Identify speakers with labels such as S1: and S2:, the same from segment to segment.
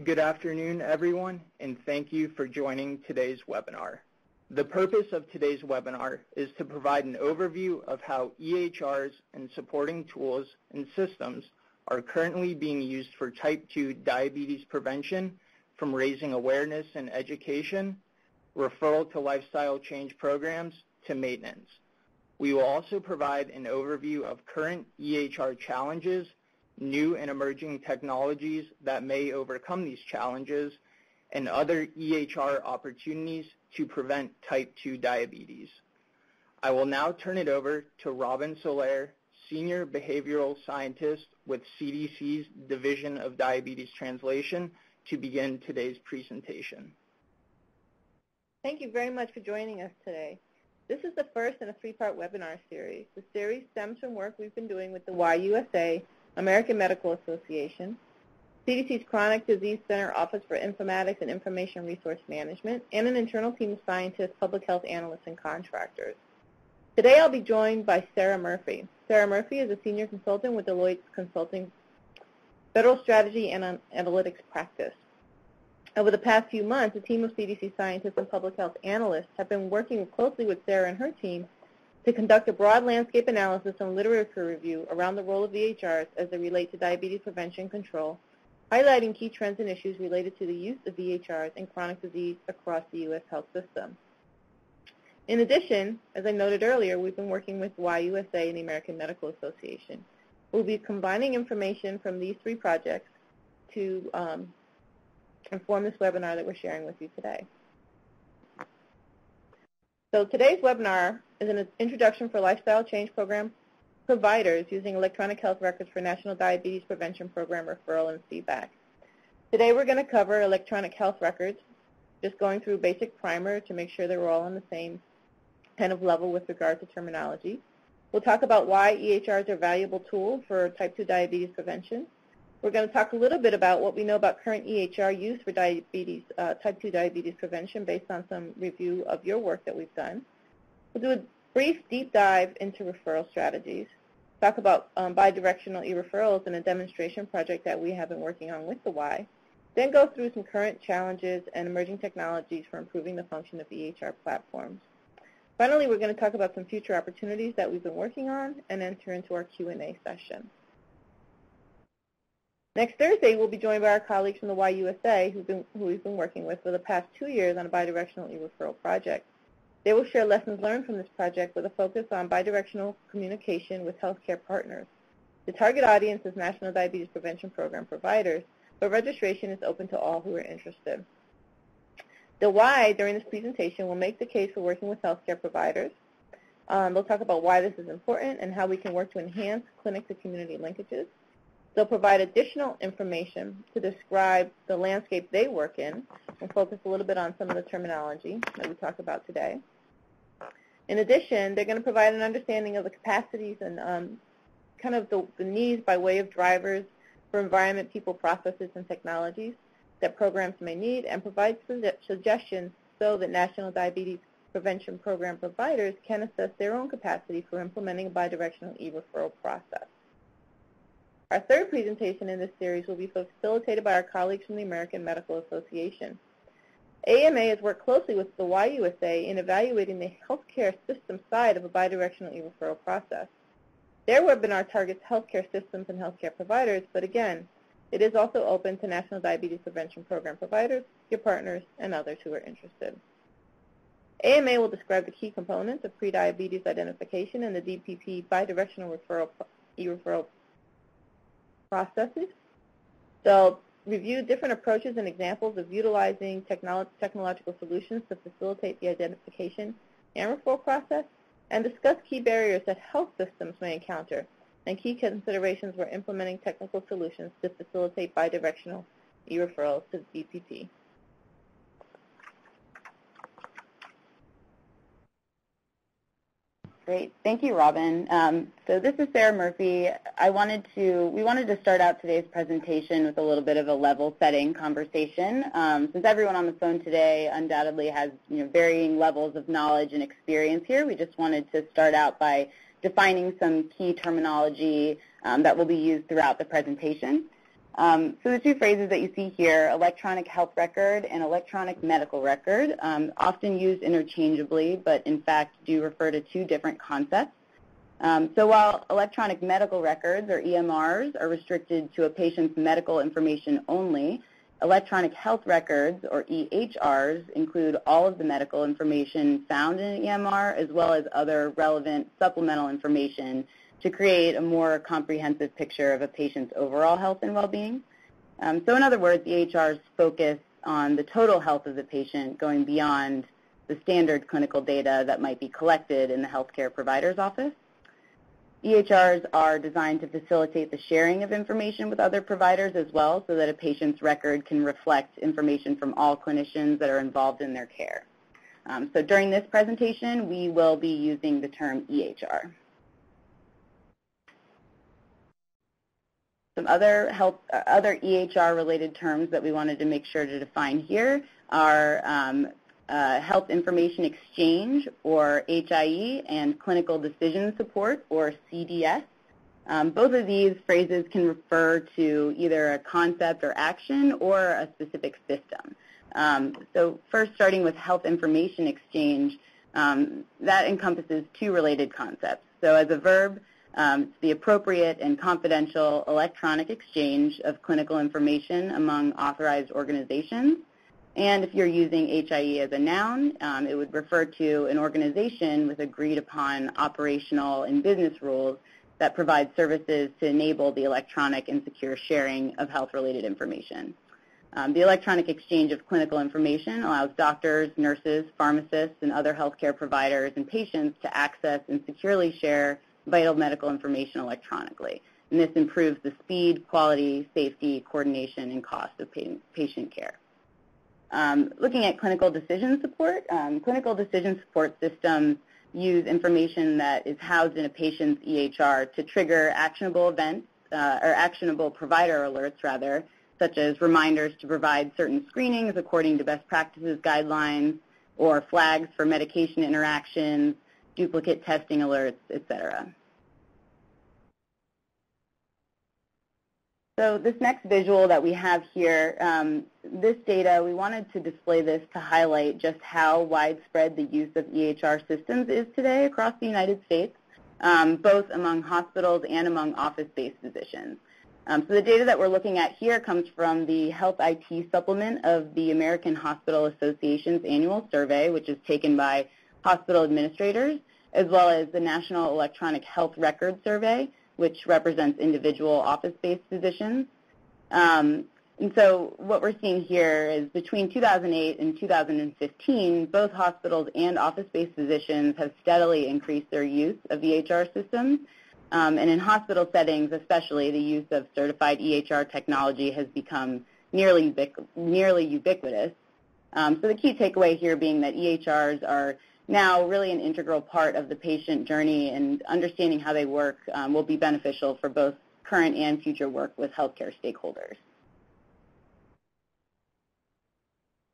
S1: Good afternoon, everyone, and thank you for joining today's webinar. The purpose of today's webinar is to provide an overview of how EHRs and supporting tools and systems are currently being used for type 2 diabetes prevention, from raising awareness and education, referral to lifestyle change programs, to maintenance. We will also provide an overview of current EHR challenges, new and emerging technologies that may overcome these challenges, and other EHR opportunities to prevent type 2 diabetes. I will now turn it over to Robin Soler, Senior Behavioral Scientist with CDC's Division of Diabetes Translation, to begin today's presentation.
S2: Thank you very much for joining us today. This is the first in a three-part webinar series. The series stems from work we've been doing with the YUSA, American Medical Association, CDC's Chronic Disease Center Office for Informatics and Information Resource Management, and an internal team of scientists, public health analysts, and contractors. Today I'll be joined by Sarah Murphy. Sarah Murphy is a senior consultant with Deloitte's Consulting Federal Strategy and Analytics Practice. Over the past few months, a team of CDC scientists and public health analysts have been working closely with Sarah and her team to conduct a broad landscape analysis and literature review around the role of EHRs as they relate to diabetes prevention and control, highlighting key trends and issues related to the use of EHRs in chronic disease across the U.S. health system. In addition, as I noted earlier, we've been working with YUSA and the American Medical Association. We'll be combining information from these three projects to inform this webinar that we're sharing with you today. So today's webinar is an introduction for lifestyle change program providers using electronic health records for National Diabetes Prevention Program referral and feedback. Today we're going to cover electronic health records, just going through basic primer to make sure that we're all on the same kind of level with regard to terminology. We'll talk about why EHRs are a valuable tool for type 2 diabetes prevention. We're going to talk a little bit about what we know about current EHR use for diabetes, type 2 diabetes prevention based on some review of your work that we've done. We'll do a brief deep dive into referral strategies, talk about bi-directional e-referrals and a demonstration project that we have been working on with the Y, then go through some current challenges and emerging technologies for improving the function of EHR platforms. Finally, we're going to talk about some future opportunities that we've been working on and enter into our Q&A session. Next Thursday, we'll be joined by our colleagues from the YUSA who we've been working with for the past 2 years on a bidirectional e-referral project. They will share lessons learned from this project with a focus on bidirectional communication with healthcare partners. The target audience is National Diabetes Prevention Program providers, but registration is open to all who are interested. The Y, during this presentation, will make the case for working with healthcare providers. They'll talk about why this is important and how we can work to enhance clinic-to-community linkages. They'll provide additional information to describe the landscape they work in and focus a little bit on some of the terminology that we talk about today. In addition, they're going to provide an understanding of the capacities and kind of the needs by way of drivers for environment, people, processes, and technologies that programs may need, and provide suggestions so that National Diabetes Prevention Program providers can assess their own capacity for implementing a bidirectional e-referral process. Our third presentation in this series will be facilitated by our colleagues from the American Medical Association. AMA has worked closely with the YUSA in evaluating the healthcare system side of a bidirectional e-referral process. Their webinar targets healthcare systems and healthcare providers, but again, it is also open to National Diabetes Prevention Program providers, your partners, and others who are interested. AMA will describe the key components of prediabetes identification and the DPP bidirectional e-referral processes. They'll review different approaches and examples of utilizing technological solutions to facilitate the identification and referral process, and discuss key barriers that health systems may encounter and key considerations when implementing technical solutions to facilitate bidirectional e-referrals to the DPP.
S3: Great. Thank you, Robin. So this is Sarah Murphy. We wanted to start out today's presentation with a little bit of a level-setting conversation. Since everyone on the phone today undoubtedly has varying levels of knowledge and experience here, we just wanted to start out by defining some key terminology that will be used throughout the presentation. So the two phrases that you see here, electronic health record and electronic medical record, often used interchangeably, but in fact do refer to two different concepts. So while electronic medical records, or EMRs, are restricted to a patient's medical information only, electronic health records, or EHRs, include all of the medical information found in an EMR, as well as other relevant supplemental information to create a more comprehensive picture of a patient's overall health and well-being. So in other words, EHRs focus on the total health of the patient, going beyond the standard clinical data that might be collected in the healthcare provider's office. EHRs are designed to facilitate the sharing of information with other providers as well, so that a patient's record can reflect information from all clinicians that are involved in their care. So during this presentation, we will be using the term EHR. Some other EHR-related terms that we wanted to make sure to define here are Health Information Exchange, or HIE, and Clinical Decision Support, or CDS. Both of these phrases can refer to either a concept or action or a specific system. So first, starting with Health Information Exchange, that encompasses two related concepts. So as a verb, it's the appropriate and confidential electronic exchange of clinical information among authorized organizations. And if you're using HIE as a noun, it would refer to an organization with agreed upon operational and business rules that provide services to enable the electronic and secure sharing of health-related information. The electronic exchange of clinical information allows doctors, nurses, pharmacists, and other healthcare providers and patients to access and securely share vital medical information electronically. And this improves the speed, quality, safety, coordination, and cost of patient care. Looking at clinical decision support systems use information that is housed in a patient's EHR to trigger actionable events, or actionable provider alerts, rather, such as reminders to provide certain screenings according to best practices guidelines, or flags for medication interactions, duplicate testing alerts, etc. So this next visual that we have here, this data, we wanted to display this to highlight just how widespread the use of EHR systems is today across the United States, both among hospitals and among office-based physicians. So the data that we're looking at here comes from the Health IT supplement of the American Hospital Association's annual survey, which is taken by hospital administrators, as well as the National Electronic Health Record Survey, which represents individual office-based physicians. And so what we're seeing here is between 2008 and 2015, both hospitals and office-based physicians have steadily increased their use of EHR systems. And in hospital settings especially, the use of certified EHR technology has become nearly ubiquitous. So the key takeaway here being that EHRs are now really an integral part of the patient journey, and understanding how they work will be beneficial for both current and future work with healthcare stakeholders.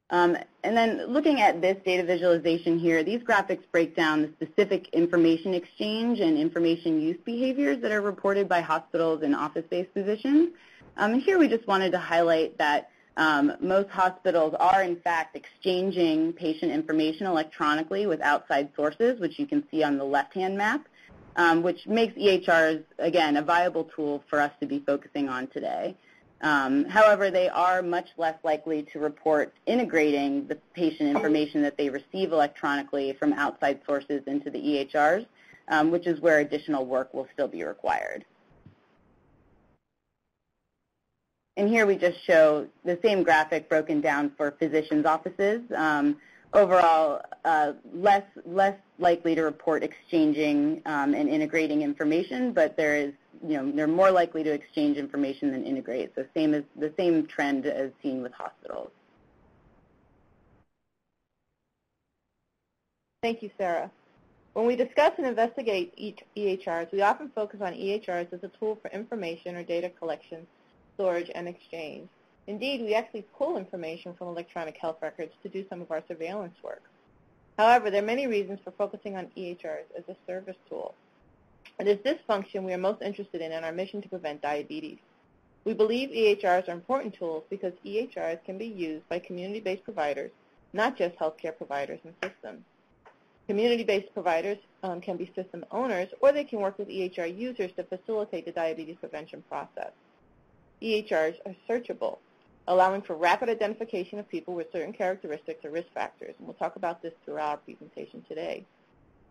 S3: And then looking at this data visualization here, these graphics break down the specific information exchange and information use behaviors that are reported by hospitals and office-based physicians. And here we just wanted to highlight that most hospitals are in fact exchanging patient information electronically with outside sources, which you can see on the left-hand map, which makes EHRs, again, a viable tool for us to be focusing on today. However, they are much less likely to report integrating the patient information that they receive electronically from outside sources into the EHRs, which is where additional work will still be required. And here we just show the same graphic broken down for physicians' offices. Overall, less likely to report exchanging and integrating information, but they're more likely to exchange information than integrate. So the same trend as seen with hospitals.
S2: Thank you, Sarah. When we discuss and investigate EHRs, we often focus on EHRs as a tool for information or data collection, storage, and exchange. Indeed, we actually pull information from electronic health records to do some of our surveillance work. However, there are many reasons for focusing on EHRs as a service tool. It is this function we are most interested in our mission to prevent diabetes. We believe EHRs are important tools because EHRs can be used by community-based providers, not just healthcare providers and systems. Community-based providers can be system owners, or they can work with EHR users to facilitate the diabetes prevention process. EHRs are searchable, allowing for rapid identification of people with certain characteristics or risk factors, and we'll talk about this throughout our presentation today.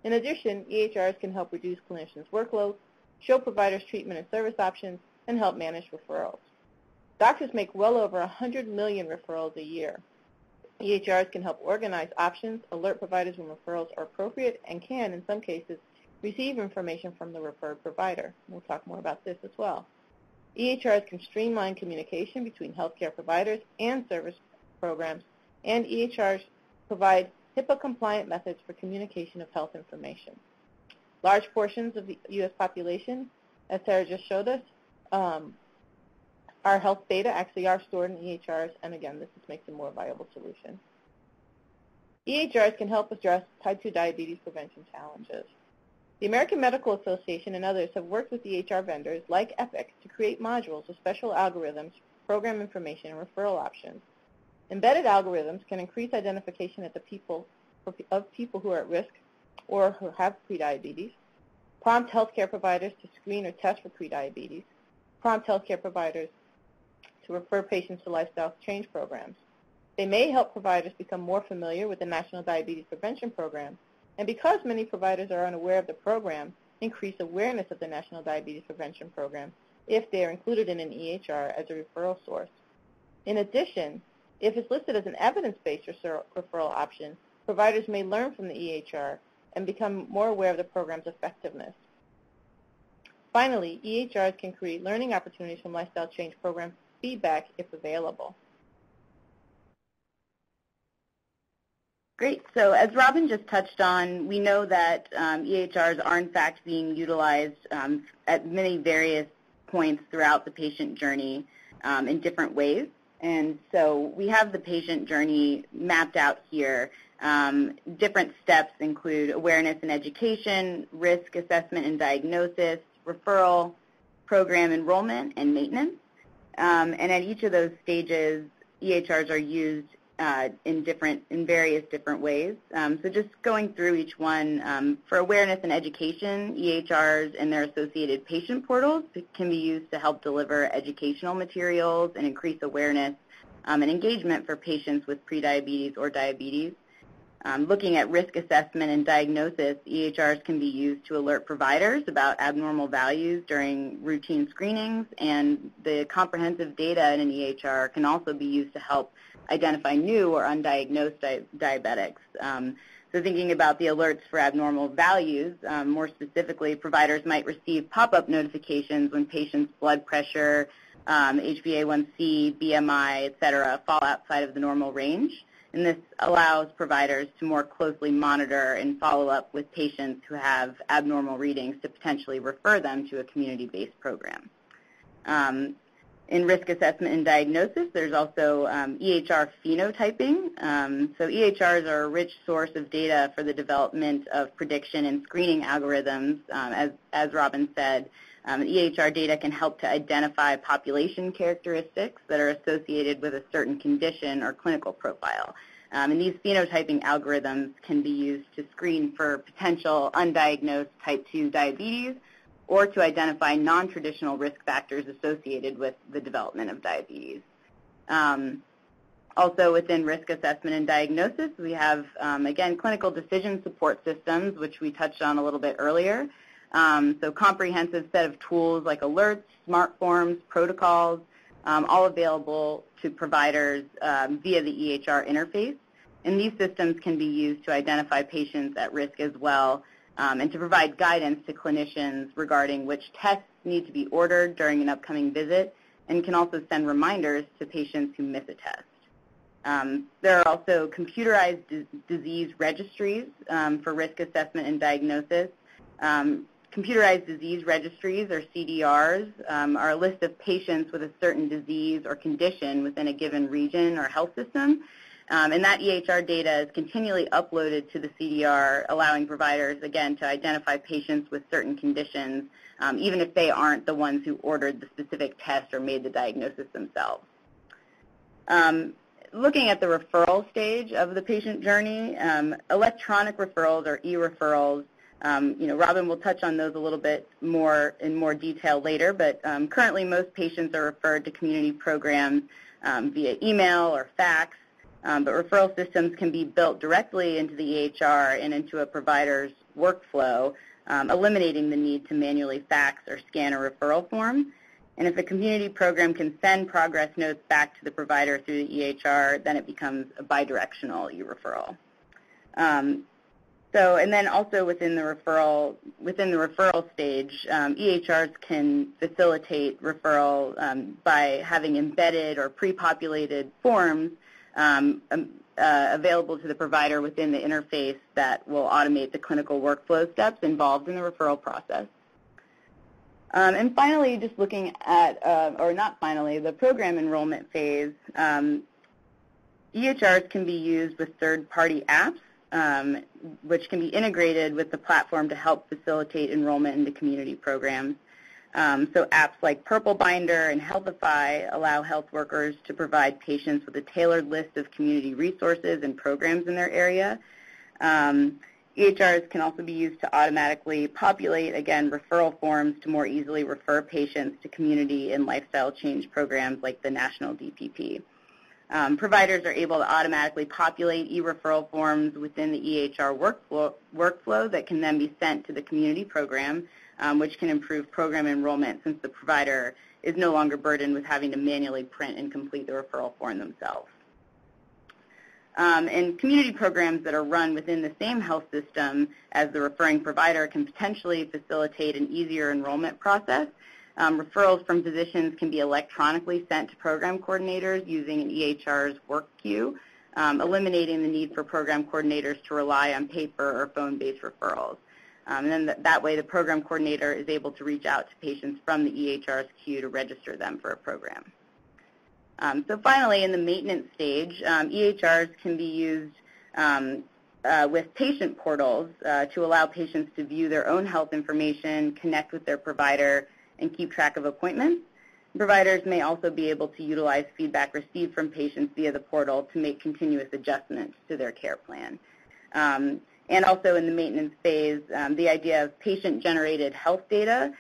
S2: In addition, EHRs can help reduce clinicians' workload, show providers treatment and service options, and help manage referrals. Doctors make well over 100 million referrals a year. EHRs can help organize options, alert providers when referrals are appropriate, and can, in some cases, receive information from the referred provider. We'll talk more about this as well. EHRs can streamline communication between healthcare providers and service programs, and EHRs provide HIPAA-compliant methods for communication of health information. Large portions of the U.S. population, as Sarah just showed us, our health data actually are stored in EHRs, and again, this just makes a more viable solution. EHRs can help address type 2 diabetes prevention challenges. The American Medical Association and others have worked with EHR vendors like Epic to create modules with special algorithms, program information, and referral options. Embedded algorithms can increase identification of people who are at risk or who have prediabetes, prompt healthcare providers to screen or test for prediabetes, prompt healthcare providers to refer patients to lifestyle change programs. They may help providers become more familiar with the National Diabetes Prevention Program, and because many providers are unaware of the program, increase awareness of the National Diabetes Prevention Program if they are included in an EHR as a referral source. In addition, if it's listed as an evidence-based referral option, providers may learn from the EHR and become more aware of the program's effectiveness. Finally, EHRs can create learning opportunities from lifestyle change program feedback if available.
S3: Great. So as Robin just touched on, we know that EHRs are in fact being utilized at many various points throughout the patient journey in different ways. And so we have the patient journey mapped out here. Different steps include awareness and education, risk assessment and diagnosis, referral, program enrollment, and maintenance. And at each of those stages, EHRs are used in various different ways. So just going through each one, for awareness and education, EHRs and their associated patient portals can be used to help deliver educational materials and increase awareness and engagement for patients with prediabetes or diabetes. Looking at risk assessment and diagnosis, EHRs can be used to alert providers about abnormal values during routine screenings, and the comprehensive data in an EHR can also be used to help identify new or undiagnosed diabetics. So thinking about the alerts for abnormal values, more specifically, providers might receive pop-up notifications when patients' blood pressure, HbA1c, BMI, et cetera, fall outside of the normal range. And this allows providers to more closely monitor and follow up with patients who have abnormal readings to potentially refer them to a community-based program. In risk assessment and diagnosis, there's also EHR phenotyping. So EHRs are a rich source of data for the development of prediction and screening algorithms. As Robin said, EHR data can help to identify population characteristics that are associated with a certain condition or clinical profile. And these phenotyping algorithms can be used to screen for potential undiagnosed type 2 diabetes or to identify non-traditional risk factors associated with the development of diabetes. Also within risk assessment and diagnosis, we have, again, clinical decision support systems, which we touched on a little bit earlier. So comprehensive set of tools like alerts, smart forms, protocols, all available to providers via the EHR interface. And these systems can be used to identify patients at risk as well and to provide guidance to clinicians regarding which tests need to be ordered during an upcoming visit, and can also send reminders to patients who miss a test. There are also computerized disease registries for risk assessment and diagnosis. Computerized disease registries, or CDRs, are a list of patients with a certain disease or condition within a given region or health system. And that EHR data is continually uploaded to the CDR, allowing providers, again, to identify patients with certain conditions, even if they aren't the ones who ordered the specific test or made the diagnosis themselves. Looking at the referral stage of the patient journey, electronic referrals or E-REFERRALs, Robin will touch on those a little bit more in more detail later, but currently most patients are referred to community programs via email or fax, but referral systems can be built directly into the EHR and into a provider's workflow, eliminating the need to manually fax or scan a referral form. And if a community program can send progress notes back to the provider through the EHR, then it becomes a bidirectional e-referral. And then also within the referral stage, EHRs can facilitate referral by having embedded or pre-populated forms available to the provider within the interface that will automate the clinical workflow steps involved in the referral process. And finally, just looking at, or not finally, the program enrollment phase, EHRs can be used with third-party apps, which can be integrated with the platform to help facilitate enrollment into community programs. So apps like Purple Binder and Healthify allow health workers to provide patients with a tailored list of community resources and programs in their area. EHRs can also be used to automatically populate, again, referral forms to more easily refer patients to community and lifestyle change programs like the National DPP. Providers are able to automatically populate e-referral forms within the EHR workflow that can then be sent to the community program, which can improve program enrollment since the provider is no longer burdened with having to manually print and complete the referral form themselves. And community programs that are run within the same health system as the referring provider can potentially facilitate an easier enrollment process. Referrals from physicians can be electronically sent to program coordinators using an EHR's work queue, eliminating the need for program coordinators to rely on paper or phone-based referrals. And then that way the program coordinator is able to reach out to patients from the EHR's queue to register them for a program. So finally, in the maintenance stage, EHRs can be used with patient portals to allow patients to view their own health information, connect with their provider, and keep track of appointments. Providers may also be able to utilize feedback received from patients via the portal to make continuous adjustments to their care plan. And also in the maintenance phase, the idea of patient-generated health data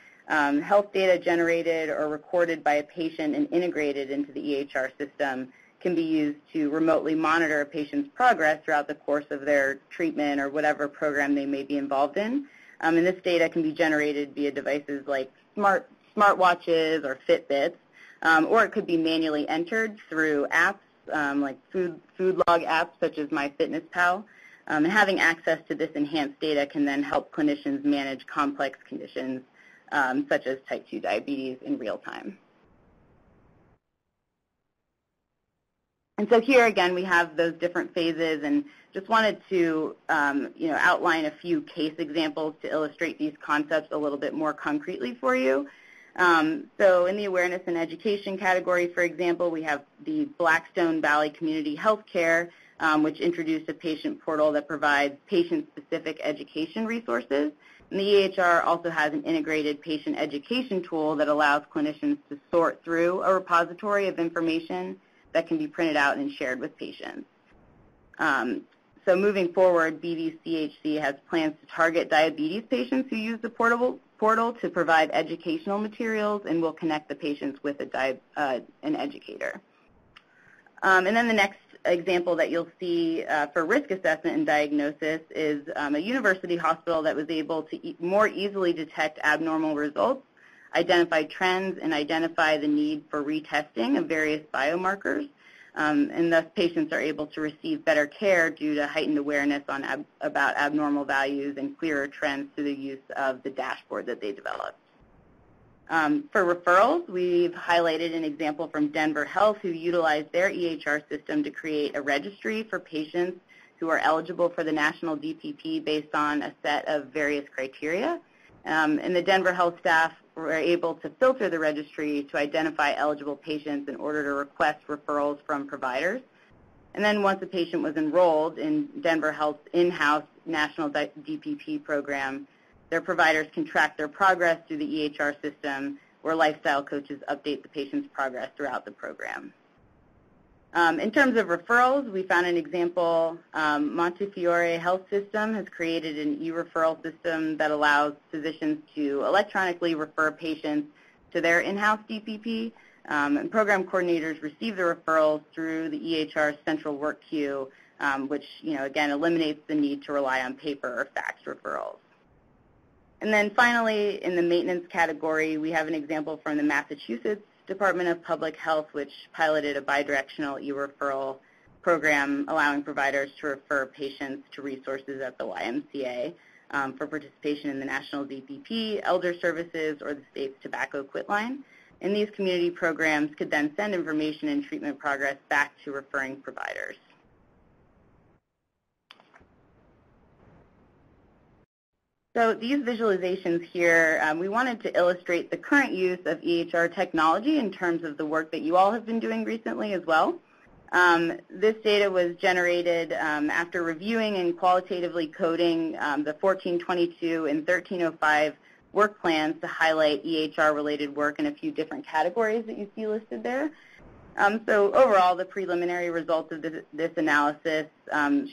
S3: generated or recorded by a patient and integrated into the EHR system can be used to remotely monitor a patient's progress throughout the course of their treatment or whatever program they may be involved in. And this data can be generated via devices like smartwatches or Fitbits, or it could be manually entered through apps like food log apps such as MyFitnessPal. And having access to this enhanced data can then help clinicians manage complex conditions such as type 2 diabetes in real time. And so here again we have those different phases, and just wanted to outline a few case examples to illustrate these concepts a little bit more concretely for you. So in the awareness and education category, for example, we have the Blackstone Valley Community Healthcare, which introduced a patient portal that provides patient-specific education resources. And the EHR also has an integrated patient education tool that allows clinicians to sort through a repository of information that can be printed out and shared with patients. So moving forward, BVCHC has plans to target diabetes patients who use the portal to provide educational materials, and will connect the patients with an educator. And then the next example that you'll see for risk assessment and diagnosis is a university hospital that was able to more easily detect abnormal results, identify trends, and identify the need for retesting of various biomarkers. And thus patients are able to receive better care due to heightened awareness about abnormal values and clearer trends through the use of the dashboard that they developed. For referrals, we've highlighted an example from Denver Health, who utilized their EHR system to create a registry for patients who are eligible for the national DPP based on a set of various criteria. And the Denver Health staff were able to filter the registry to identify eligible patients in order to request referrals from providers. And then once a patient was enrolled in Denver Health's in-house national DPP program, their providers can track their progress through the EHR system, where lifestyle coaches update the patient's progress throughout the program. In terms of referrals, we found an example. Montefiore Health System has created an e-referral system that allows physicians to electronically refer patients to their in-house DPP, and program coordinators receive the referrals through the EHR central work queue, which, again, eliminates the need to rely on paper or fax referrals. And then finally, in the maintenance category, we have an example from the Massachusetts Department of Public Health, which piloted a bidirectional e-referral program allowing providers to refer patients to resources at the YMCA for participation in the National DPP, Elder Services, or the state's Tobacco Quit Line. And these community programs could then send information and treatment progress back to referring providers. So these visualizations here, we wanted to illustrate the current use of EHR technology in terms of the work that you all have been doing recently as well. This data was generated after reviewing and qualitatively coding the 1422 and 1305 work plans to highlight EHR-related work in a few different categories that you see listed there. So overall, the preliminary results of this analysis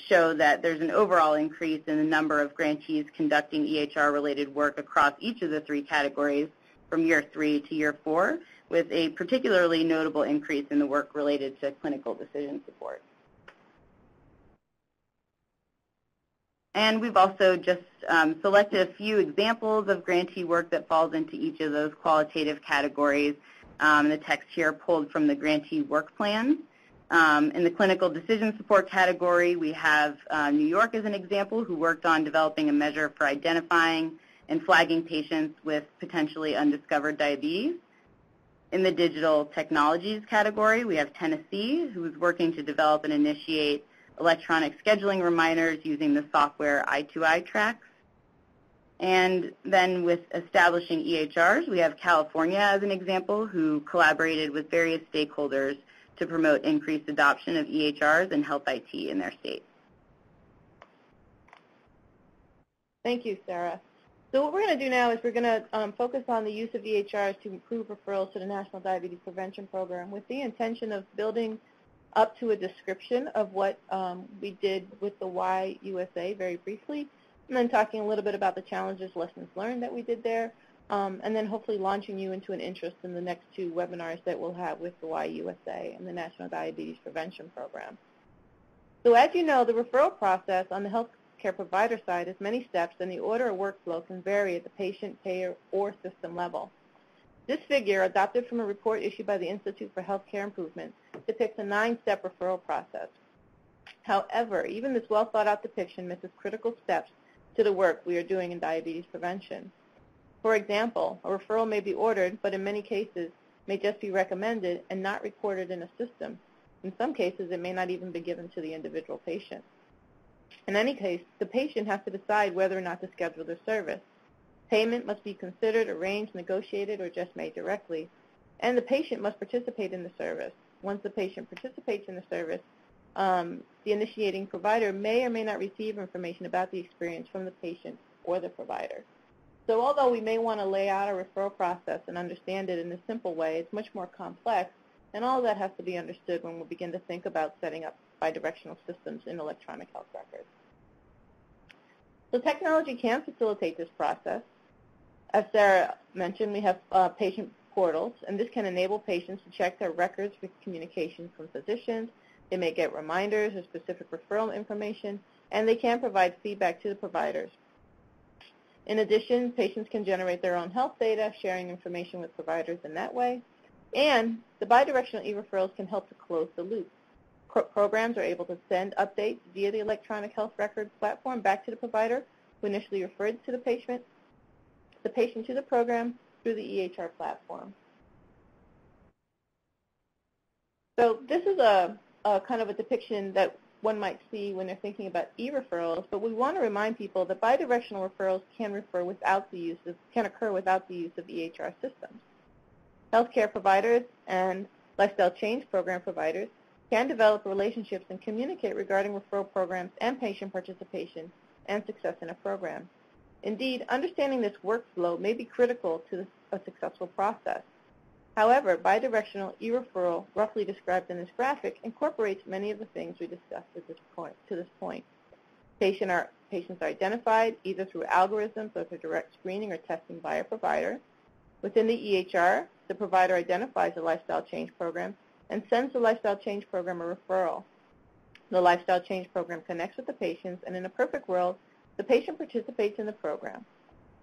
S3: show that there's an overall increase in the number of grantees conducting EHR-related work across each of the three categories from year 3 to year 4, with a particularly notable increase in the work related to clinical decision support. And we've also just selected a few examples of grantee work that falls into each of those qualitative categories. The text here pulled from the grantee work plan. In the clinical decision support category, we have New York as an example, who worked on developing a measure for identifying and flagging patients with potentially undiscovered diabetes. In the digital technologies category, we have Tennessee, who is working to develop and initiate electronic scheduling reminders using the software I2I Tracks. And then with establishing EHRs, we have California as an example, who collaborated with various stakeholders to promote increased adoption of EHRs and health IT in their state.
S2: Thank you, Sarah. So what we're going to do now is we're going to focus on the use of EHRs to improve referrals to the National Diabetes Prevention Program with the intention of building up to a description of what we did with the YUSA very briefly, and then talking a little bit about the challenges, lessons learned that we did there, and then hopefully launching you into an interest in the next 2 webinars that we'll have with the YUSA and the National Diabetes Prevention Program. So as you know, the referral process on the healthcare provider side has many steps, and the order of workflow can vary at the patient, payer, or system level. This figure, adopted from a report issued by the Institute for Healthcare Improvement, depicts a 9-step referral process. However, even this well-thought-out depiction misses critical steps to the work we are doing in diabetes prevention. For example, a referral may be ordered, but in many cases may just be recommended and not recorded in a system. In some cases, it may not even be given to the individual patient. In any case, the patient has to decide whether or not to schedule their service. Payment must be considered, arranged, negotiated, or just made directly, and the patient must participate in the service. Once the patient participates in the service, the initiating provider may or may not receive information about the experience from the patient or the provider. So although we may want to lay out a referral process and understand it in a simple way, it's much more complex, and all of that has to be understood when we begin to think about setting up bidirectional systems in electronic health records. So technology can facilitate this process. As Sarah mentioned, we have patient portals, and this can enable patients to check their records for communication from physicians. They may get reminders or specific referral information, and they can provide feedback to the providers. In addition, patients can generate their own health data, sharing information with providers in that way. And the bidirectional e-referrals can help to close the loop. Programs are able to send updates via the electronic health records platform back to the provider who initially referred to the patient to the program through the EHR platform. So this is a kind of a depiction that one might see when they're thinking about e-referrals, but we want to remind people that bidirectional referrals can occur without the use of EHR systems. Healthcare providers and lifestyle change program providers can develop relationships and communicate regarding referral programs and patient participation and success in a program. Indeed, understanding this workflow may be critical to a successful process. However, bidirectional e-referral, roughly described in this graphic, incorporates many of the things we discussed to this point. Patients are identified either through algorithms or through direct screening or testing by a provider. Within the EHR, the provider identifies a lifestyle change program and sends the lifestyle change program a referral. The lifestyle change program connects with the patients, and in a perfect world, the patient participates in the program.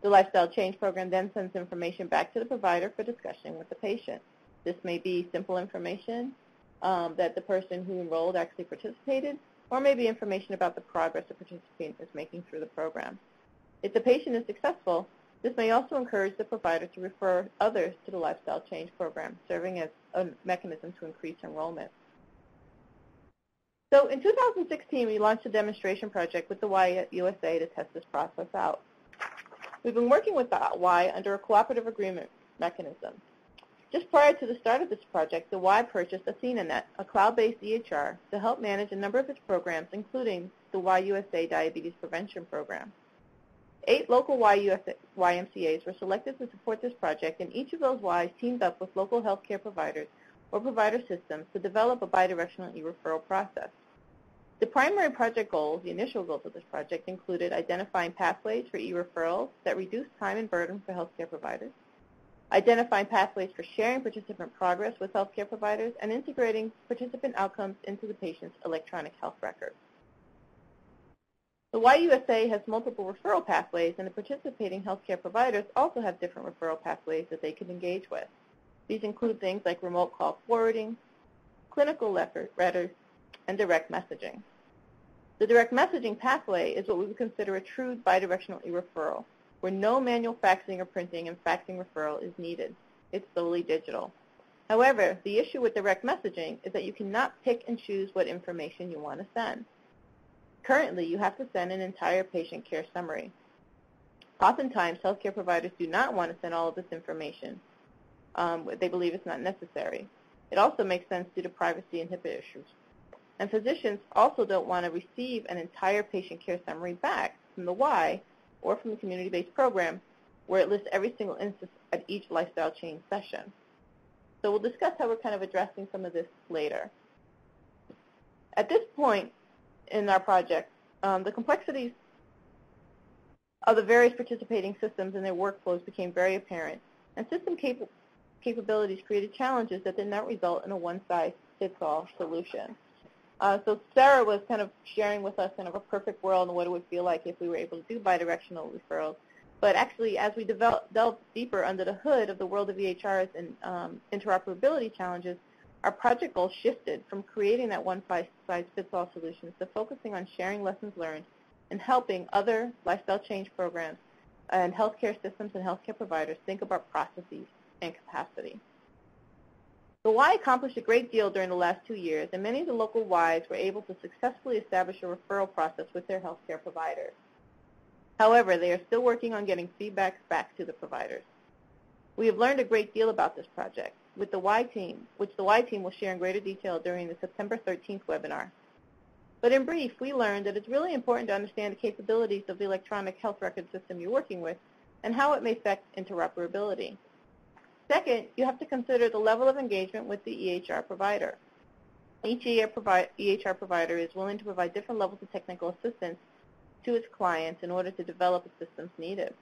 S2: The lifestyle change program then sends information back to the provider for discussion with the patient. This may be simple information that the person who enrolled actually participated, or maybe information about the progress the participant is making through the program. If the patient is successful, this may also encourage the provider to refer others to the lifestyle change program, serving as a mechanism to increase enrollment. So in 2016, we launched a demonstration project with the YUSA to test this process out. We've been working with the Y under a cooperative agreement mechanism. Just prior to the start of this project, the Y purchased AthenaNet, a cloud-based EHR, to help manage a number of its programs, including the YUSA Diabetes Prevention Program. 8 local YMCAs were selected to support this project, and each of those Ys teamed up with local healthcare providers or provider systems to develop a bidirectional e-referral process. The primary project goals, the initial goals of this project, included identifying pathways for e-referrals that reduce time and burden for healthcare providers, identifying pathways for sharing participant progress with healthcare providers, and integrating participant outcomes into the patient's electronic health records. The YUSA has multiple referral pathways, and the participating healthcare providers also have different referral pathways that they can engage with. These include things like remote call forwarding, clinical letters, and direct messaging. The direct messaging pathway is what we would consider a true bidirectional e-referral, where no manual faxing or printing and faxing referral is needed. It's solely digital. However, the issue with direct messaging is that you cannot pick and choose what information you want to send. Currently, you have to send an entire patient care summary. Oftentimes, healthcare providers do not want to send all of this information. They believe it's not necessary. It also makes sense due to privacy and HIPAA issues. And physicians also don't want to receive an entire patient care summary back from the Y or from the community-based program where it lists every single instance at each lifestyle change session. So we'll discuss how we're kind of addressing some of this later. At this point in our project, the complexities of the various participating systems and their workflows became very apparent, and system capabilities created challenges that did not result in a one-size-fits-all solution. So Sarah was kind of sharing with us kind of a perfect world and what it would feel like if we were able to do bidirectional referrals. But actually, as we delved deeper under the hood of the world of EHRs and interoperability challenges, our project goal shifted from creating that one-size-fits-all solutions to focusing on sharing lessons learned and helping other lifestyle change programs and healthcare systems and healthcare providers think about processes and capacity. The Y accomplished a great deal during the last 2 years, and many of the local Ys were able to successfully establish a referral process with their healthcare providers. However, they are still working on getting feedback back to the providers. We have learned a great deal about this project with the Y team, which the Y team will share in greater detail during the September 13th webinar. But in brief, we learned that it's really important to understand the capabilities of the electronic health record system you're working with and how it may affect interoperability. Second, you have to consider the level of engagement with the EHR provider. Each EHR provider is willing to provide different levels of technical assistance to its clients in order to develop the systems needed.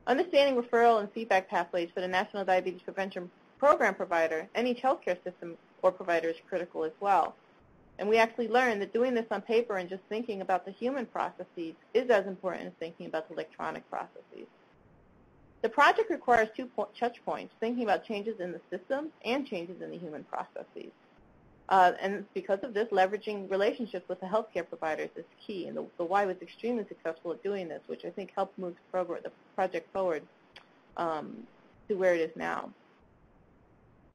S2: Understanding referral and feedback pathways for the National Diabetes Prevention Program provider and each healthcare system or provider is critical as well. And we actually learned that doing this on paper and just thinking about the human processes is as important as thinking about the electronic processes. The project requires 2 touch points, thinking about changes in the system and changes in the human processes. And because of this, leveraging relationships with the healthcare providers is key, and the Y was extremely successful at doing this, which I think helped move the project forward to where it is now.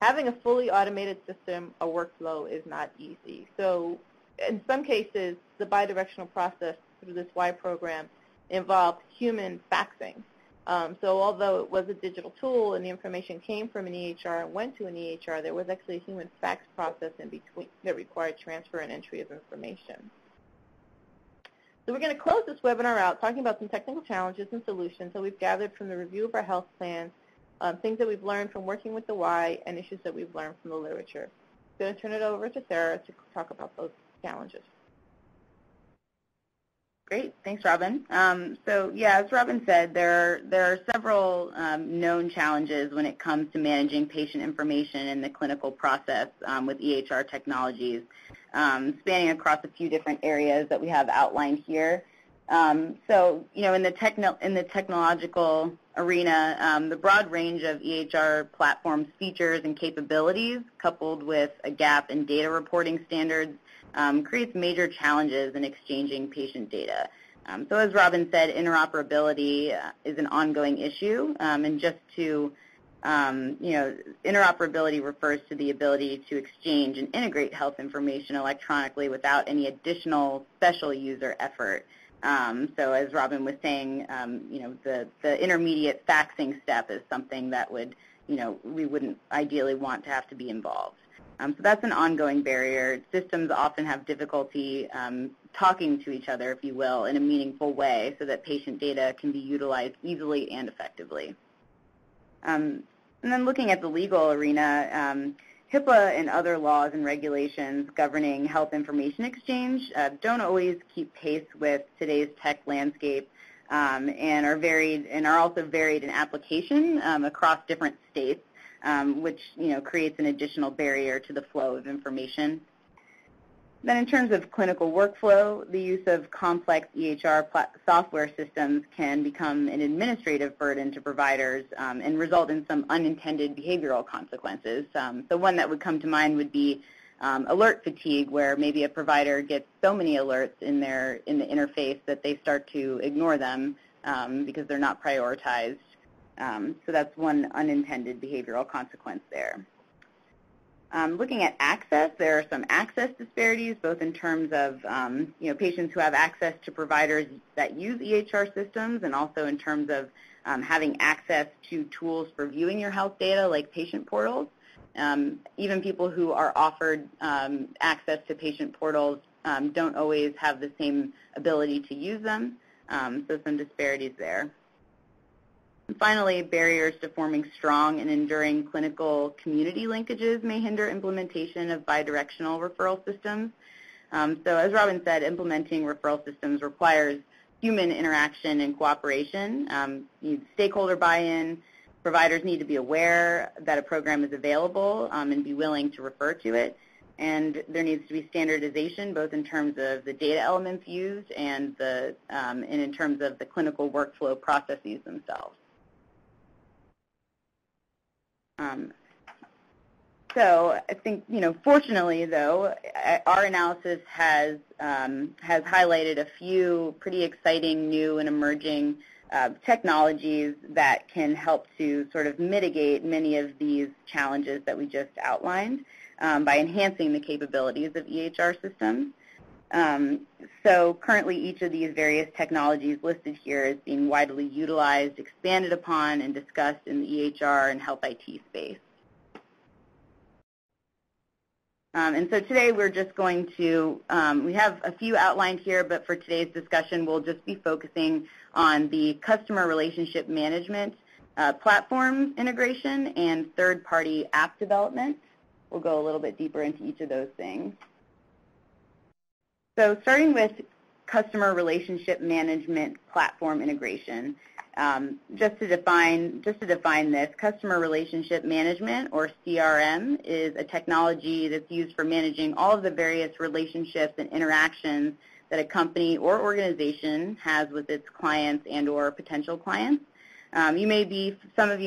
S2: Having a fully automated system or workflow is not easy. So in some cases, the bidirectional process through this Y program involved human faxing. So although it was a digital tool and the information came from an EHR and went to an EHR, there was actually a human fax process in between that required transfer and entry of information. So we're going to close this webinar out talking about some technical challenges and solutions that we've gathered from the review of our health plans, things that we've learned from working with the Y, and issues that we've learned from the literature. I'm going to turn it over to Sarah to talk about those challenges.
S3: Great. Thanks, Robin. So, yeah, as Robin said, there are several known challenges when it comes to managing patient information in the clinical process with EHR technologies, spanning across a few different areas that we have outlined here. So, you know, in the technological arena, the broad range of EHR platforms' features and capabilities, coupled with a gap in data reporting standards, creates major challenges in exchanging patient data. So as Robin said, interoperability is an ongoing issue, and just to, you know, interoperability refers to the ability to exchange and integrate health information electronically without any additional special user effort. So as Robin was saying, you know, the intermediate faxing step is something that would, you know, we wouldn't ideally want to have to be involved. So that's an ongoing barrier. Systems often have difficulty talking to each other, if you will, in a meaningful way so that patient data can be utilized easily and effectively. And then looking at the legal arena, HIPAA and other laws and regulations governing health information exchange don't always keep pace with today's tech landscape and are also varied in application across different states. Which, you know, creates an additional barrier to the flow of information. Then in terms of clinical workflow, the use of complex EHR software systems can become an administrative burden to providers and result in some unintended behavioral consequences. So one that would come to mind would be alert fatigue, where maybe a provider gets so many alerts in the interface that they start to ignore them because they're not prioritized. So that's one unintended behavioral consequence there. Looking at access, there are some access disparities, both in terms of you know, patients who have access to providers that use EHR systems, and also in terms of having access to tools for viewing your health data, like patient portals. Even people who are offered access to patient portals don't always have the same ability to use them, so some disparities there. And finally, barriers to forming strong and enduring clinical community linkages may hinder implementation of bidirectional referral systems. So as Robin said, implementing referral systems requires human interaction and cooperation. You need stakeholder buy-in. Providers need to be aware that a program is available and be willing to refer to it. And there needs to be standardization, both in terms of the data elements used and in terms of the clinical workflow processes themselves. So I think, you know, fortunately, though, our analysis has highlighted a few pretty exciting new and emerging technologies that can help to sort of mitigate many of these challenges that we just outlined by enhancing the capabilities of EHR systems. So currently, each of these various technologies listed here is being widely utilized, expanded upon, and discussed in the EHR and health IT space. And so today we're just going to, we have a few outlined here, but for today's discussion we'll just be focusing on the customer relationship management platform integration and third-party app development. We'll go a little bit deeper into each of those things. So starting with customer relationship management platform integration, just to define this, customer relationship management, or CRM, is a technology that's used for managing all of the various relationships and interactions that a company or organization has with its clients and or potential clients. Some of you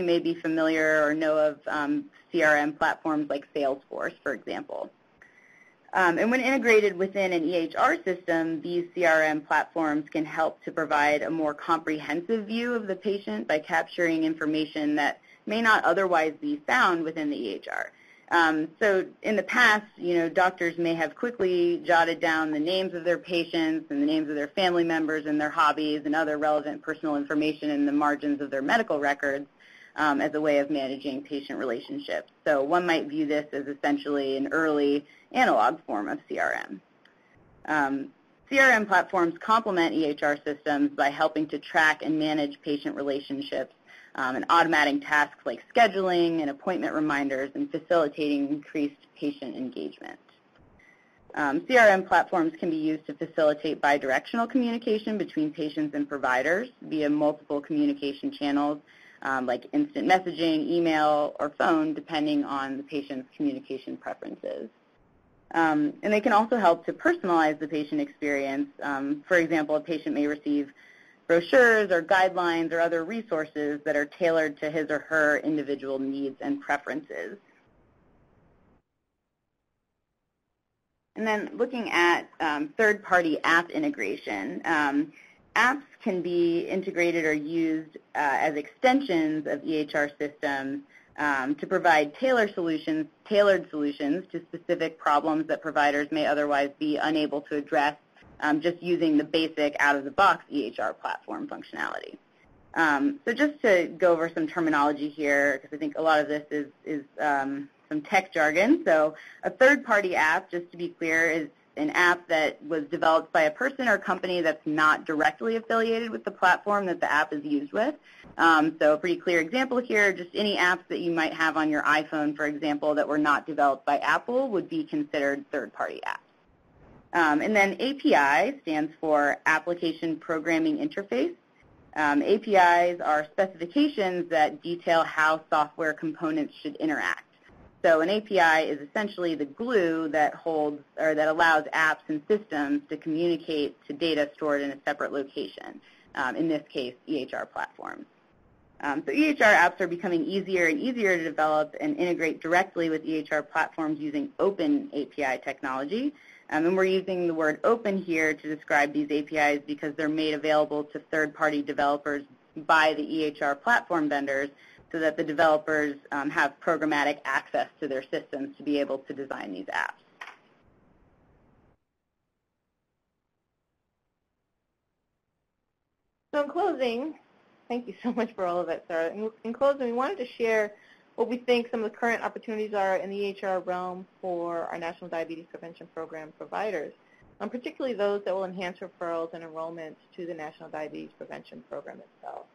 S3: may be familiar or know of CRM platforms like Salesforce, for example. And when integrated within an EHR system, these CRM platforms can help to provide a more comprehensive view of the patient by capturing information that may not otherwise be found within the EHR. So in the past, doctors may have quickly jotted down the names of their patients and the names of their family members and their hobbies and other relevant personal information in the margins of their medical records as a way of managing patient relationships. So one might view this as essentially an early analog form of CRM. CRM platforms complement EHR systems by helping to track and manage patient relationships and automating tasks like scheduling and appointment reminders and facilitating increased patient engagement. CRM platforms can be used to facilitate bidirectional communication between patients and providers via multiple communication channels like instant messaging, email, or phone, depending on the patient's communication preferences. And they can also help to personalize the patient experience. For example, a patient may receive brochures or guidelines or other resources that are tailored to his or her individual needs and preferences. And then looking at third-party app integration, apps can be integrated or used as extensions of EHR systems to provide tailored solutions to specific problems that providers may otherwise be unable to address just using the basic out-of-the-box EHR platform functionality. So just to go over some terminology here, because I think a lot of this is some tech jargon. So a third-party app, just to be clear, is an app that was developed by a person or company that's not directly affiliated with the platform that the app is used with. So a pretty clear example here, just any apps that you might have on your iPhone, for example, that were not developed by Apple would be considered third-party apps. And then API stands for Application Programming Interface. APIs are specifications that detail how software components should interact. So an API is essentially the glue that holds or that allows apps and systems to communicate to data stored in a separate location, in this case, EHR platforms. So EHR apps are becoming easier and easier to develop and integrate directly with EHR platforms using open API technology. And we're using the word open here to describe these APIs because they're made available to third-party developers by the EHR platform vendors so that the developers have programmatic access to their systems to be able to design these apps.
S2: So in closing, thank you so much for all of that, Sarah. In closing, we wanted to share what we think some of the current opportunities are in the EHR realm for our National Diabetes Prevention Program providers, particularly those that will enhance referrals and enrollments to the National Diabetes Prevention Program itself.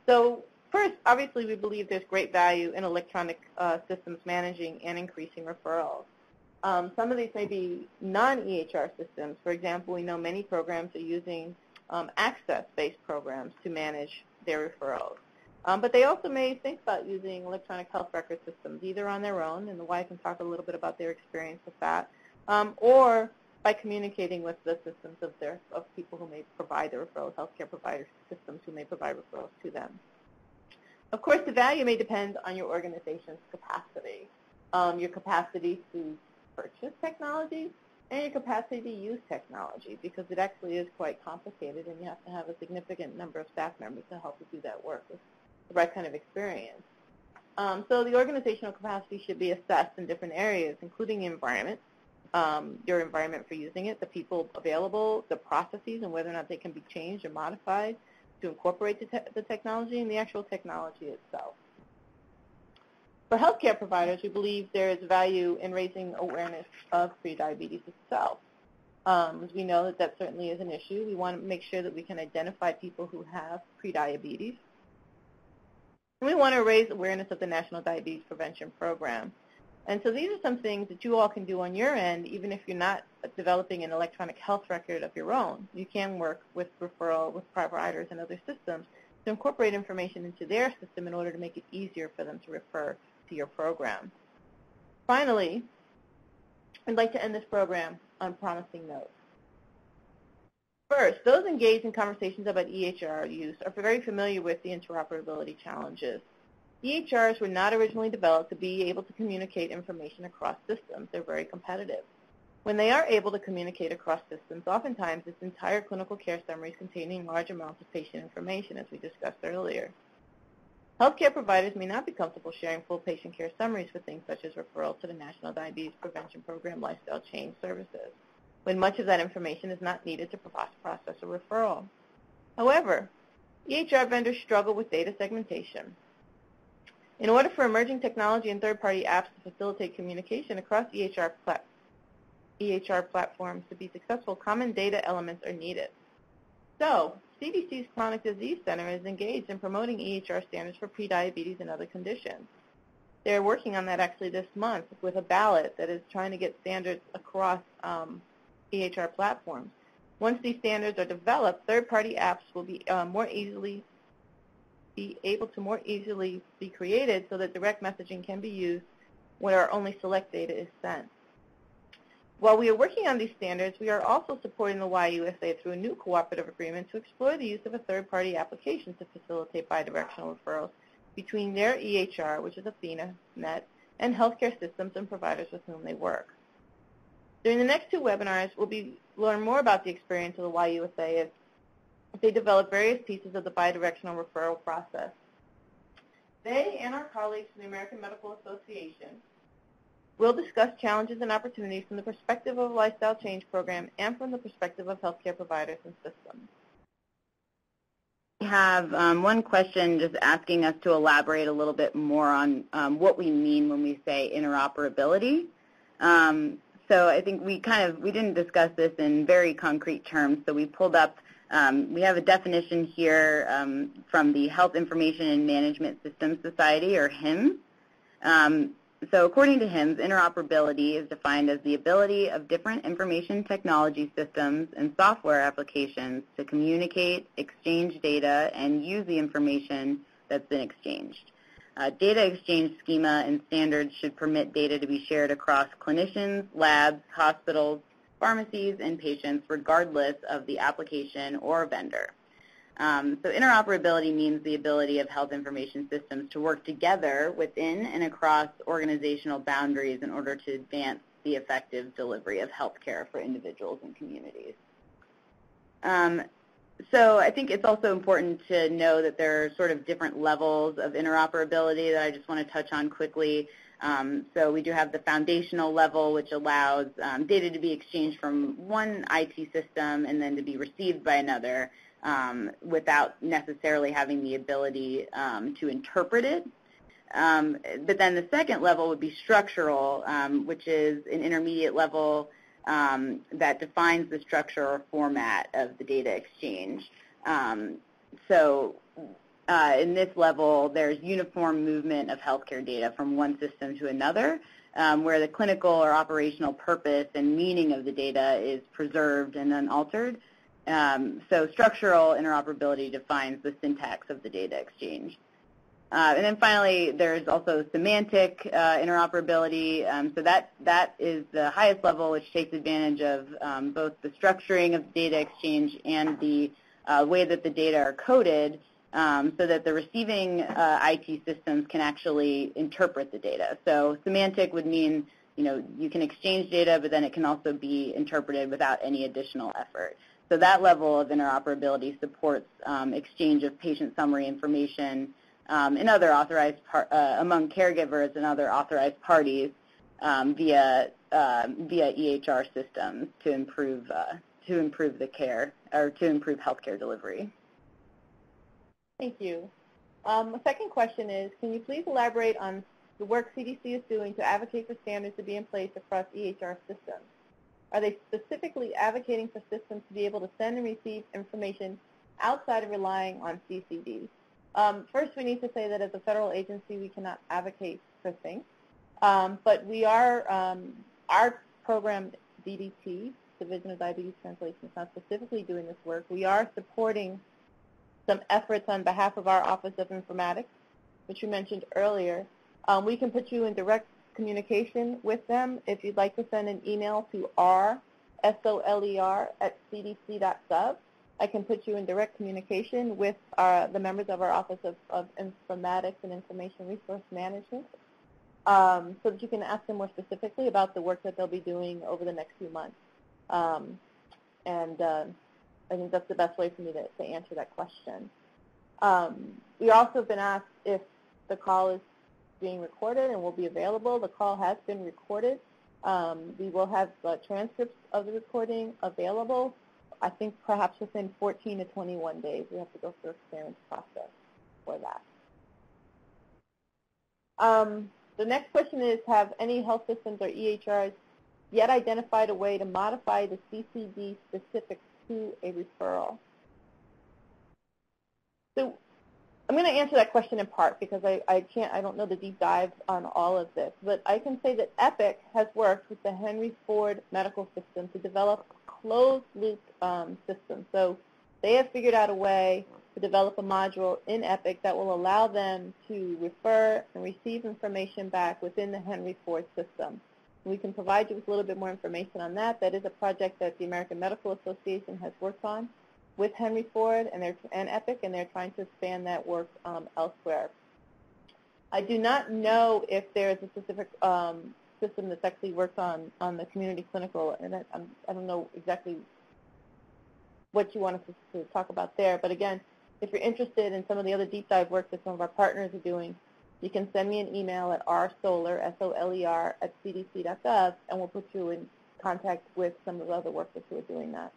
S2: So first, obviously, we believe there's great value in electronic systems managing and increasing referrals. Some of these may be non-EHR systems. For example, we know many programs are using access-based programs to manage their referrals. But they also may think about using electronic health record systems, either on their own, and the wife can talk a little bit about their experience with that, or by communicating with the systems of people who may provide the referrals, healthcare provider systems who may provide referrals to them. Of course, the value may depend on your organization's capacity, your capacity to purchase technology, and your capacity to use technology, because it actually is quite complicated, and you have to have a significant number of staff members to help you do that work with the right kind of experience. So the organizational capacity should be assessed in different areas, including the environment, your environment for using it, the people available, the processes, and whether or not they can be changed or modified to incorporate the technology, and the actual technology itself. For healthcare providers, we believe there is value in raising awareness of prediabetes itself. As we know that certainly is an issue. We want to make sure that we can identify people who have prediabetes. And we want to raise awareness of the National Diabetes Prevention Program. And so these are some things that you all can do on your end, even if you're not developing an electronic health record of your own. You can work with referral, with providers and other systems to incorporate information into their system in order to make it easier for them to refer to your program. Finally, I'd like to end this program on a promising note. First, those engaged in conversations about EHR use are very familiar with the interoperability challenges. EHRs were not originally developed to be able to communicate information across systems. They're very competitive. When they are able to communicate across systems, oftentimes it's entire clinical care summaries containing large amounts of patient information, as we discussed earlier. Healthcare providers may not be comfortable sharing full patient care summaries for things such as referrals to the National Diabetes Prevention Program Lifestyle Change Services, when much of that information is not needed to process a referral. However, EHR vendors struggle with data segmentation. In order for emerging technology and third-party apps to facilitate communication across EHR platforms to be successful, common data elements are needed. So, CDC's Chronic Disease Center is engaged in promoting EHR standards for prediabetes and other conditions. They're working on that actually this month with a ballot that is trying to get standards across EHR platforms. Once these standards are developed, third-party apps will be able to more easily be created so that direct messaging can be used where only select data is sent. While we are working on these standards, we are also supporting the YUSA through a new cooperative agreement to explore the use of a third-party application to facilitate bidirectional referrals between their EHR, which is Athena Net, and healthcare systems and providers with whom they work. During the next two webinars, we'll learn more about the experience of the YUSA as they develop various pieces of the bidirectional referral process. They and our colleagues from the American Medical Association will discuss challenges and opportunities from the perspective of a lifestyle change program and from the perspective of healthcare providers and systems.
S3: We have one question just asking us to elaborate a little bit more on what we mean when we say interoperability. So I think we didn't discuss this in very concrete terms, so we pulled up, we have a definition here from the Health Information and Management Systems Society, or HIMSS. So according to HIMSS, interoperability is defined as the ability of different information technology systems and software applications to communicate, exchange data, and use the information that's been exchanged. Data exchange schema and standards should permit data to be shared across clinicians, labs, hospitals, pharmacies, and patients, regardless of the application or vendor. So interoperability means the ability of health information systems to work together within and across organizational boundaries in order to advance the effective delivery of healthcare for individuals and communities. So I think it's also important to know that there are sort of different levels of interoperability that I just want to touch on quickly. So we do have the foundational level, which allows data to be exchanged from one IT system and then to be received by another without necessarily having the ability to interpret it. But then the second level would be structural, which is an intermediate level that defines the structure or format of the data exchange. So in this level, there's uniform movement of healthcare data from one system to another, where the clinical or operational purpose and meaning of the data is preserved and unaltered. So structural interoperability defines the syntax of the data exchange. And then finally, there's also semantic interoperability. So that is the highest level, which takes advantage of both the structuring of the data exchange and the way that the data are coded, so that the receiving IT systems can actually interpret the data. So semantic would mean, you can exchange data, but then it can also be interpreted without any additional effort. So that level of interoperability supports exchange of patient summary information and other authorized among caregivers and other authorized parties via EHR systems to improve the care, or to improve healthcare delivery.
S2: Thank you. The second question is, can you please elaborate on the work CDC is doing to advocate for standards to be in place across EHR systems? Are they specifically advocating for systems to be able to send and receive information outside of relying on CCDs? First, we need to say that as a federal agency, we cannot advocate for things. But we are, our program, DDT, Division of Diabetes Translation, is not specifically doing this work. We are supporting some efforts on behalf of our Office of Informatics, which you mentioned earlier. We can put you in direct communication with them if you'd like to send an email to rsoler@cdc.gov. I can put you in direct communication with the members of our Office of Informatics and Information Resource Management so that you can ask them more specifically about the work that they'll be doing over the next few months. I think that's the best way for me to answer that question. We also have been asked if the call is being recorded and will be available. The call has been recorded. We will have transcripts of the recording available, I think perhaps within 14 to 21 days. We have to go through a clearance process for that. The next question is, have any health systems or EHRs yet identified a way to modify the CCD specific to a referral? So I'm going to answer that question in part because I don't know the deep dive on all of this, but I can say that Epic has worked with the Henry Ford Medical System to develop a closed-loop system. So they have figured out a way to develop a module in Epic that will allow them to refer and receive information back within the Henry Ford system. We can provide you with a little bit more information on that. That is a project that the American Medical Association has worked on with Henry Ford and Epic, and they're trying to expand that work elsewhere. I do not know if there is a specific system that's actually worked on the community clinical, and I don't know exactly what you want us to talk about there. But again, if you're interested in some of the other deep dive work that some of our partners are doing, you can send me an email at rsoler, S-O-L-E-R, @cdc.gov, and we'll put you in contact with some of the other workers who are doing that.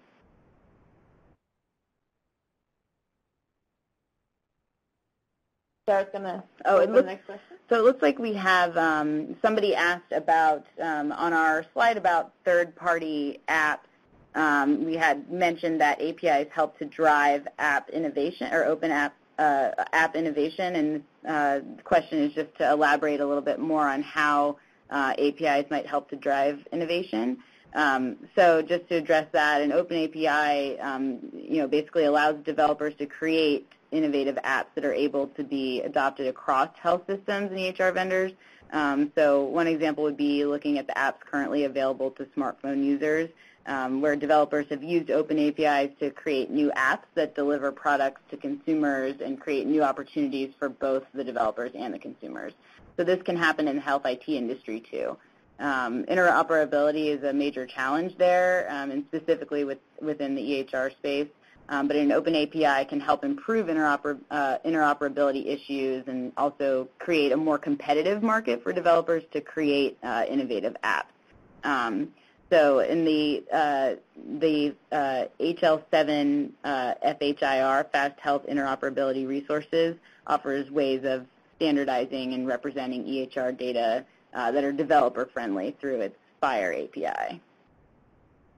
S2: Sarah's going to go to the next question.
S3: So it looks like we have somebody asked about, on our slide about third-party apps, we had mentioned that APIs help to drive app innovation or open app innovation, and the question is just to elaborate a little bit more on how APIs might help to drive innovation. So just to address that, an open API basically allows developers to create innovative apps that are able to be adopted across health systems and EHR vendors. So one example would be looking at the apps currently available to smartphone users, where developers have used open APIs to create new apps that deliver products to consumers and create new opportunities for both the developers and the consumers. So this can happen in the health IT industry too. Interoperability is a major challenge there, and specifically within the EHR space. But an open API can help improve interoperability issues and also create a more competitive market for developers to create innovative apps. So in the HL7 FHIR, Fast Health Interoperability Resources, offers ways of standardizing and representing EHR data that are developer-friendly through its FHIR API.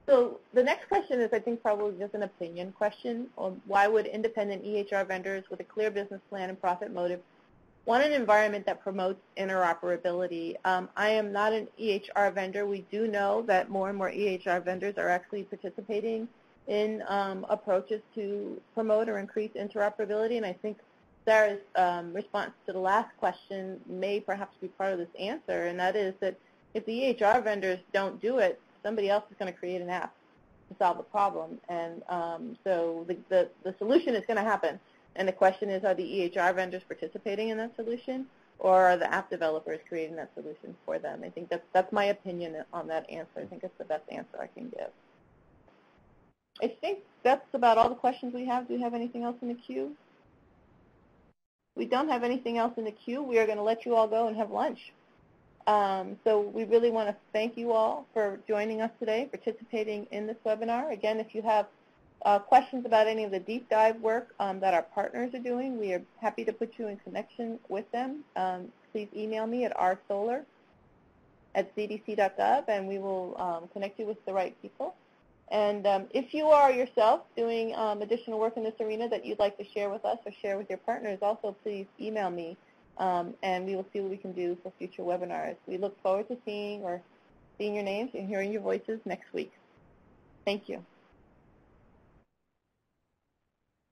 S2: So the next question is, I think, probably just an opinion question on why would independent EHR vendors with a clear business plan and profit motive want an environment that promotes interoperability? I am not an EHR vendor. We do know that more and more EHR vendors are actually participating in approaches to promote or increase interoperability, and I think Sarah's response to the last question may perhaps be part of this answer, and that is that if the EHR vendors don't do it, somebody else is going to create an app to solve the problem. And so the solution is going to happen. And the question is, are the EHR vendors participating in that solution, or are the app developers creating that solution for them? I think that's my opinion on that answer. I think it's the best answer I can give. I think that's about all the questions we have. Do we have anything else in the queue? We don't have anything else in the queue. We are going to let you all go and have lunch. So we really want to thank you all for joining us today, participating in this webinar. Again, if you have questions about any of the deep dive work that our partners are doing, we are happy to put you in connection with them. Please email me at rsoler@cdc.gov, and we will connect you with the right people. And if you are yourself doing additional work in this arena that you'd like to share with us or share with your partners, also please email me. And we will see what we can do for future webinars. We look forward to seeing your names and hearing your voices next week. Thank you.